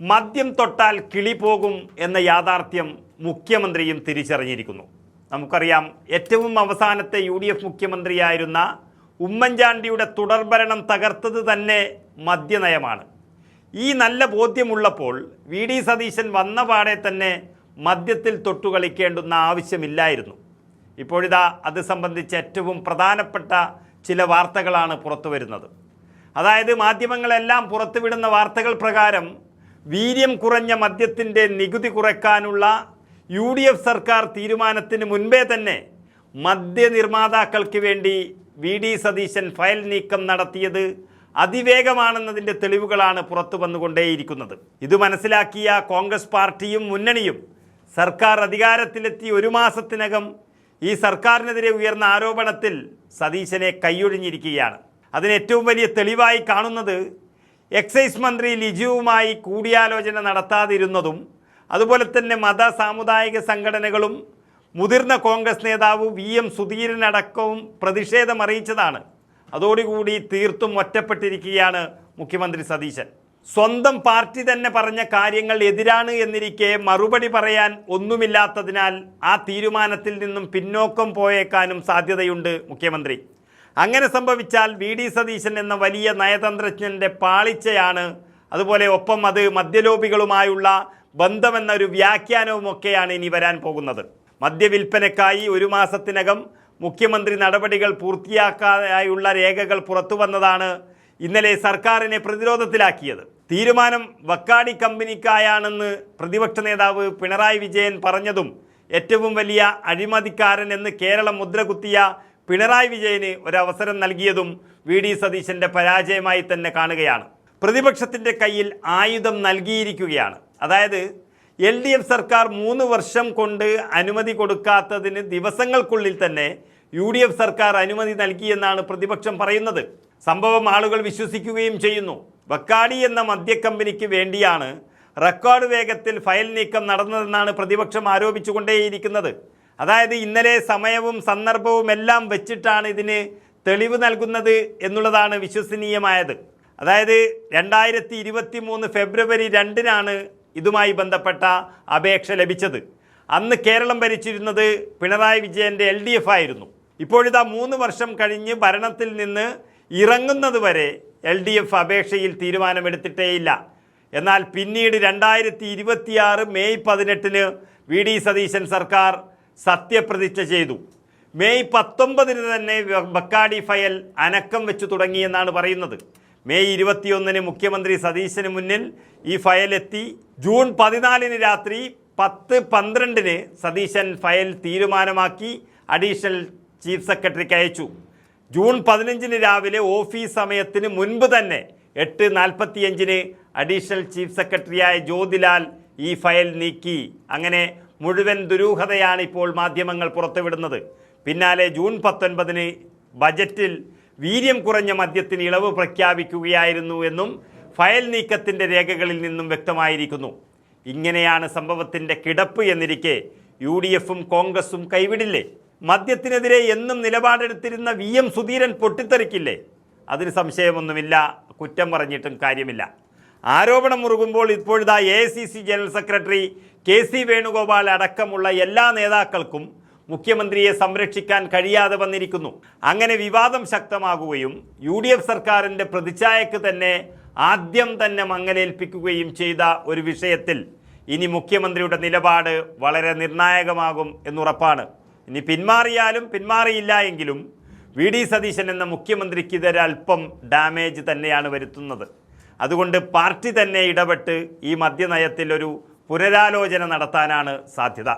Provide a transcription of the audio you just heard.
മദ്യം തൊട്ടാൽ കിളി പോകും എന്ന യാഥാർത്ഥ്യം മുഖ്യമന്ത്രിയും തിരിച്ചറിഞ്ഞിരിക്കുന്നു. നമുക്കറിയാം, ഏറ്റവും അവസാനത്തെ UDF മുഖ്യമന്ത്രിയായിരുന്ന ഉമ്മൻചാണ്ടിയുടെ തുടർഭരണം തകർത്തത് തന്നെ മദ്യനയമാണ്. ഈ നല്ല ബോധ്യമുള്ളപ്പോൾ VD സതീശൻ വന്ന പാടെ തന്നെ മദ്യത്തിൽ തൊട്ടുകളിക്കേണ്ടുന്ന ആവശ്യമില്ലായിരുന്നു. ഇപ്പോഴിതാ അത് സംബന്ധിച്ച് ഏറ്റവും പ്രധാനപ്പെട്ട ചില വാർത്തകളാണ് പുറത്തു വരുന്നത്. അതായത് മാധ്യമങ്ങളെല്ലാം പുറത്തുവിടുന്ന വാർത്തകൾ പ്രകാരം വീര്യം കുറഞ്ഞ മദ്യത്തിൻ്റെ നികുതി കുറയ്ക്കാനുള്ള UDF സർക്കാർ തീരുമാനത്തിന് മുൻപേ തന്നെ മദ്യനിർമ്മാതാക്കൾക്ക് വേണ്ടി VD സതീശൻ ഫയൽ നീക്കം നടത്തിയത് അതിവേഗമാണെന്നതിൻ്റെ തെളിവുകളാണ് പുറത്തു വന്നുകൊണ്ടേയിരിക്കുന്നത്. ഇത് മനസ്സിലാക്കിയ കോൺഗ്രസ് പാർട്ടിയും മുന്നണിയും സർക്കാർ അധികാരത്തിലെത്തി ഒരു മാസത്തിനകം ഈ സർക്കാരിനെതിരെ ഉയർന്ന ആരോപണത്തിൽ സതീശനെ കൈയൊഴിഞ്ഞിരിക്കുകയാണ്. അതിന് ഏറ്റവും വലിയ തെളിവായി കാണുന്നത് എക്സൈസ് മന്ത്രി ലിജുവുമായി കൂടിയാലോചന നടത്താതിരുന്നതും അതുപോലെ തന്നെ മത സാമുദായിക സംഘടനകളും മുതിർന്ന കോൺഗ്രസ് നേതാവ് VM സുധീരനടക്കവും പ്രതിഷേധം അറിയിച്ചതാണ്. അതോടുകൂടി തീർത്തും ഒറ്റപ്പെട്ടിരിക്കുകയാണ് മുഖ്യമന്ത്രി സതീശൻ. സ്വന്തം പാർട്ടി തന്നെ പറഞ്ഞ കാര്യങ്ങൾ എതിരാണ് എന്നിരിക്കെ മറുപടി പറയാൻ ഒന്നുമില്ലാത്തതിനാൽ ആ തീരുമാനത്തിൽ നിന്നും പിന്നോക്കം പോയേക്കാനും സാധ്യതയുണ്ട് മുഖ്യമന്ത്രി. അങ്ങനെ സംഭവിച്ചാൽ VD സതീശൻ എന്ന വലിയ നയതന്ത്രജ്ഞൻ്റെ പാളിച്ചയാണ്, അതുപോലെ ഒപ്പം അത് മദ്യലോബികളുമായുള്ള ബന്ധമെന്നൊരു വ്യാഖ്യാനവുമൊക്കെയാണ് ഇനി വരാൻ പോകുന്നത്. മദ്യവിൽപ്പനയ്ക്കായി ഒരു മാസത്തിനകം മുഖ്യമന്ത്രി നടപടികൾ പൂർത്തിയാക്കാനുള്ള രേഖകൾ പുറത്തു വന്നതാണ് ഇന്നലെ സർക്കാരിനെ പ്രതിരോധത്തിലാക്കിയത്. തീരുമാനം വക്കാടി കമ്പനിക്കായാണെന്ന് പ്രതിപക്ഷ നേതാവ് പിണറായി വിജയൻ പറഞ്ഞതും ഏറ്റവും വലിയ അഴിമതിക്കാരൻ എന്ന് കേരളം മുദ്രകുത്തിയ പിണറായി വിജയന് ഒരവസരം നൽകിയതും VD സതീശൻ്റെ പരാജയമായി തന്നെ കാണുകയാണ്. പ്രതിപക്ഷത്തിൻ്റെ കയ്യിൽ ആയുധം നൽകിയിരിക്കുകയാണ്. അതായത് LDF സർക്കാർ 3 വർഷം കൊണ്ട് അനുമതി കൊടുക്കാത്തതിന് ദിവസങ്ങൾക്കുള്ളിൽ തന്നെ UDF സർക്കാർ അനുമതി നൽകിയെന്നാണ് പ്രതിപക്ഷം പറയുന്നത്. സംഭവം ആളുകൾ വിശ്വസിക്കുകയും ചെയ്യുന്നു. വക്കാടി എന്ന മദ്യക്കമ്പനിക്ക് വേണ്ടിയാണ് റെക്കോർഡ് വേഗത്തിൽ ഫയൽ നീക്കം നടന്നതെന്നാണ് പ്രതിപക്ഷം ആരോപിച്ചുകൊണ്ടേയിരിക്കുന്നത്. അതായത് ഇന്നലെ സമയവും സന്ദർഭവും എല്ലാം വെച്ചിട്ടാണ് ഇതിന് തെളിവ് നൽകുന്നത് എന്നുള്ളതാണ് വിശ്വസനീയമായത്. അതായത് 2023 ഫെബ്രുവരി 2-നാണ് ഇതുമായി ബന്ധപ്പെട്ട അപേക്ഷ ലഭിച്ചത്. അന്ന് കേരളം ഭരിച്ചിരുന്നത് പിണറായി വിജയൻ്റെ LDF ആയിരുന്നു. ഇപ്പോഴിതാ 3 വർഷം കഴിഞ്ഞ് ഭരണത്തിൽ നിന്ന് ഇറങ്ങുന്നത് വരെ LDF അപേക്ഷയിൽ തീരുമാനമെടുത്തിട്ടേയില്ല. എന്നാൽ പിന്നീട് 2026 മെയ് 18-ന് VD സതീശൻ സർക്കാർ സത്യപ്രതിജ്ഞ ചെയ്തു. മെയ് 19-ന് തന്നെ വക്കാടി ഫയൽ അനക്കം വെച്ച് തുടങ്ങിയെന്നാണ് പറയുന്നത്. മെയ് 21-ന് മുഖ്യമന്ത്രി സതീശന് മുന്നിൽ ഈ ഫയൽ എത്തി. ജൂൺ 14-ന് രാത്രി 10-12-ന് സതീശൻ ഫയൽ തീരുമാനമാക്കി അഡീഷണൽ ചീഫ് സെക്രട്ടറിക്ക് അയച്ചു. ജൂൺ 15-ന് രാവിലെ ഓഫീസ് സമയത്തിന് മുൻപ് തന്നെ 8:45-ന് അഡീഷണൽ ചീഫ് സെക്രട്ടറിയായ ജ്യോതിലാൽ ഈ ഫയൽ നീക്കി. അങ്ങനെ മുഴുവൻ ദുരൂഹതയാണ് ഇപ്പോൾ മാധ്യമങ്ങൾ പുറത്തുവിടുന്നത്. പിന്നാലെ ജൂൺ 19-ന് ബജറ്റിൽ വീര്യം കുറഞ്ഞ മദ്യത്തിന് ഇളവ് പ്രഖ്യാപിക്കുകയായിരുന്നു എന്നും ഫയൽ നീക്കത്തിൻ്റെ രേഖകളിൽ നിന്നും വ്യക്തമായിരിക്കുന്നു. ഇങ്ങനെയാണ് സംഭവത്തിൻ്റെ കിടപ്പ് എന്നിരിക്കെ UDFും കോൺഗ്രസും കൈവിടില്ലേ? മദ്യത്തിനെതിരെ എന്നും നിലപാടെടുത്തിരുന്ന VM സുധീരൻ പൊട്ടിത്തെറിക്കില്ലേ? അതിന് സംശയമൊന്നുമില്ല, കുറ്റം പറഞ്ഞിട്ടും കാര്യമില്ല. ആരോപണം മുറുകുമ്പോൾ ഇപ്പോഴിതാ AICC general secretary KC Venugopal അടക്കമുള്ള എല്ലാ നേതാക്കൾക്കും മുഖ്യമന്ത്രിയെ സംരക്ഷിക്കാൻ കഴിയാതെ വന്നിരിക്കുന്നു. അങ്ങനെ വിവാദം ശക്തമാകുകയും UDF സർക്കാരിൻ്റെ പ്രതിച്ഛായക്ക് തന്നെ ആദ്യം തന്നെ മങ്ങലേൽപ്പിക്കുകയും ചെയ്ത ഒരു വിഷയത്തിൽ ഇനി മുഖ്യമന്ത്രിയുടെ നിലപാട് വളരെ നിർണായകമാകും എന്നുറപ്പാണ്. ഇനി പിന്മാറിയാലും പിന്മാറിയില്ല എങ്കിലും VD സതീശൻ എന്ന മുഖ്യമന്ത്രിക്ക് ഇതൊരൽപ്പം ഡാമേജ് തന്നെയാണ് വരുത്തുന്നത്. അതുകൊണ്ട് പാർട്ടി തന്നെ ഇടപെട്ട് ഈ മദ്യനയത്തിൽ ഒരു പുനരാലോചന നടത്താനാണ് സാധ്യത.